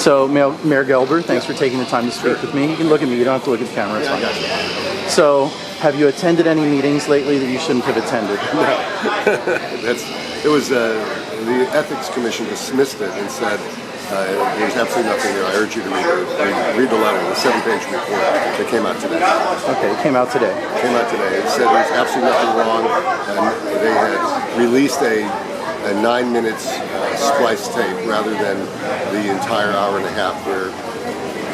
So, Mayor Gelber, thanks for taking the time to speak with me. You can look at me. You don't have to look at the camera. It's fine. So, have you attended any meetings lately that you shouldn't have attended? No. The Ethics Commission dismissed it and said there's absolutely nothing there. I urge you to read the letter, the 7-page report that came out today. Okay, it came out today. It said there's absolutely nothing wrong, and they had released a 9 minutes splice tape rather than the entire hour and a half where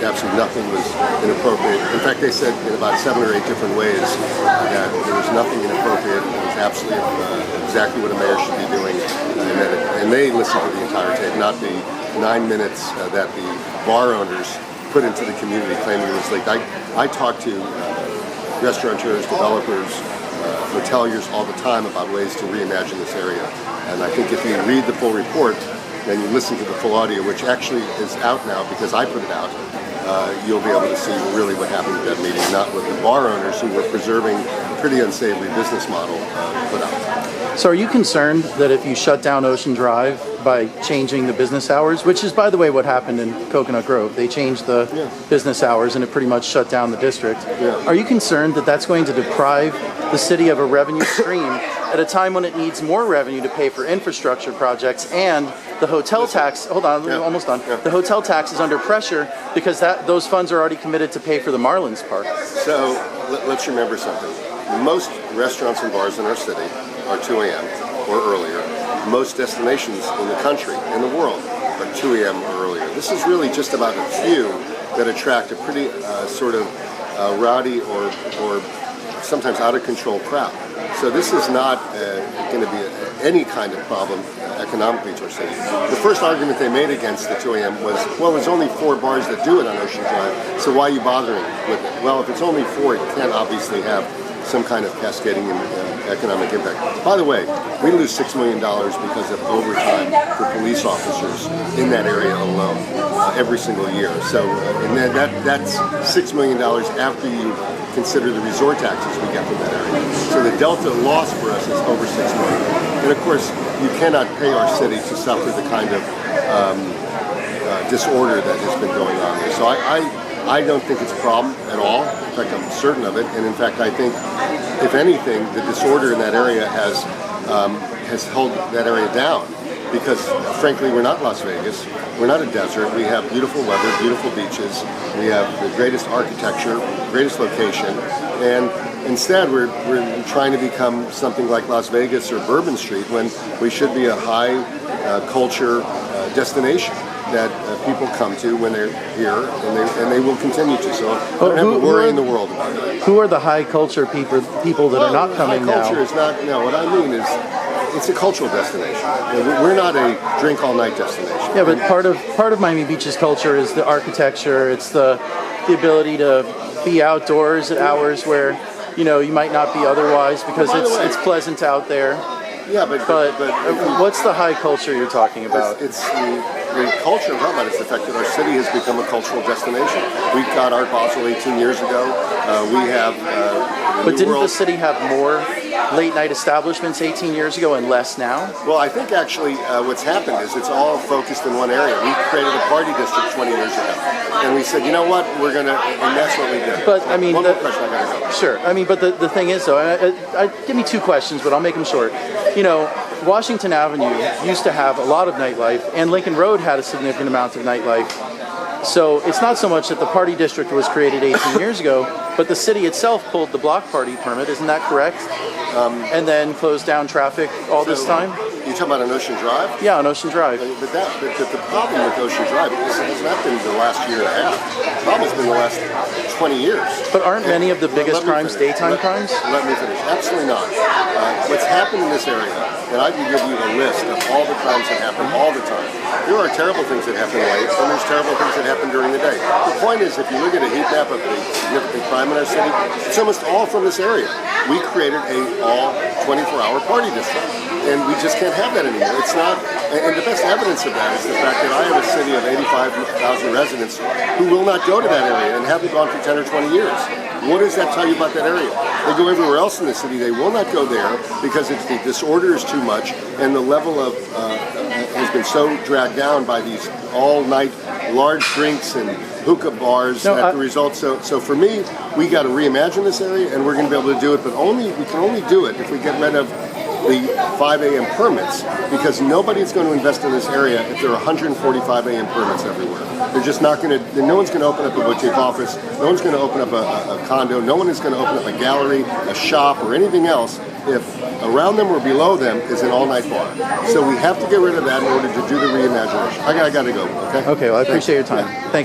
absolutely nothing was inappropriate. In fact, they said in about 7 or 8 different ways that there was nothing inappropriate. It was absolutely exactly what a mayor should be doing, and they listened to the entire tape, not the 9 minutes that the bar owners put into the community claiming it was leaked. I talk to restaurateurs, developers, hoteliers all the time about ways to reimagine this area. And I think if you read the full report and you listen to the full audio, which actually is out now because I put it out, you'll be able to see really what happened at that meeting, not what the bar owners who were preserving a pretty unsavory business model put out. So are you concerned that if you shut down Ocean Drive by changing the business hours, which is, by the way, what happened in Coconut Grove, they changed the business hours and it pretty much shut down the district. Are you concerned that that's going to deprive the city of a revenue stream at a time when it needs more revenue to pay for infrastructure projects, and the hotel tax, hold on, almost done. The hotel tax is under pressure because those funds are already committed to pay for the Marlins Park. So let's remember something. Most restaurants and bars in our city are 2 a.m. or earlier. Most destinations in the country, in the world, are 2 a.m. or earlier. This is really just about a few that attract a pretty sort of rowdy or sometimes out of control crowd. So this is not going to be any kind of problem economically to our city. The first argument they made against the 2 a.m. was, well, there's only 4 bars that do it on Ocean Drive, so why are you bothering with it? Well, if it's only 4, it can't obviously have some kind of cascading economic impact. By the way, we lose $6 million because of overtime for police officers in that area alone every single year. So and then that's $6 million after you consider the resort taxes we get from that area. So the delta loss for us is over $6 million. And of course, you cannot pay our city to suffer the kind of disorder that has been going on there. So I don't think it's a problem at all. In fact, I'm certain of it. And in fact, I think, if anything, the disorder in that area has held that area down. Because, frankly, we're not Las Vegas. We're not a desert. We have beautiful weather, beautiful beaches. We have the greatest architecture, greatest location. And instead, we're trying to become something like Las Vegas or Bourbon Street when we should be a high culture destination that people come to when they're here, and they will continue to. So I don't have a worry in the world about it. Who are the high culture people that are not coming now? High culture is not. No, what I mean is, it's a cultural destination. We're not a drink all night destination. Yeah, but part of Miami Beach's culture is the architecture. It's the ability to be outdoors at hours where you might not be otherwise because it's pleasant out there. Yeah, but what's the high culture you're talking about? It's the culture I'm talking about is the fact that our city has become a cultural destination. We got Art Basel 18 years ago. We have. But didn't the city have more late night establishments 18 years ago and less now? Well, I think actually what's happened is it's all focused in one area. We created a party district 20 years ago, and we said, you know what, we're gonna, and that's what we did. But I mean, one more question, I gotta go. Sure. I mean, but the thing is, though, give me 2 questions, but I'll make them short. Washington Avenue used to have a lot of nightlife, and Lincoln Road had a significant amount of nightlife. So it's not so much that the party district was created 18 years ago, but the city itself pulled the block party permit. Isn't that correct? And then closed down traffic all this time? You talking about on Ocean Drive? Yeah, on Ocean Drive. But the problem with Ocean Drive has not been the last year and a half. The problem has been the last 20 years. But aren't many of the biggest crimes daytime crimes? Let me finish. Absolutely not. What's happened in this area, and I can give you a list of all the crimes that happen all the time. There are terrible things that happen late, and there's terrible things that happen during the day. The point is, if you look at a heat map of the significant crime in our city, it's almost all from this area. We created a all 24-hour party district, and we just can't have that anymore. It's not, and the best evidence of that is the fact that I have a city of 85,000 residents who will not go to that area and haven't gone for 10 or 20 years. What does that tell you about that area? They go everywhere else in the city. They will not go there because the disorder is too much, and the level of has been so dragged down by these all-night large drinks and hookah bars the result. So for me, we got to reimagine this area, and we're going to be able to do it. But we can only do it if we get rid of the 5 a.m. permits, because nobody's going to invest in this area if there are 145 a.m. permits everywhere. They're just not going to. No one's going to open up a boutique office. No one's going to open up a condo. No one is going to open up a gallery, a shop, or anything else if around them or below them is an all-night bar. So we have to get rid of that in order to do the reimagination. I got to go. Okay. Okay. Well, I appreciate your time. Thanks.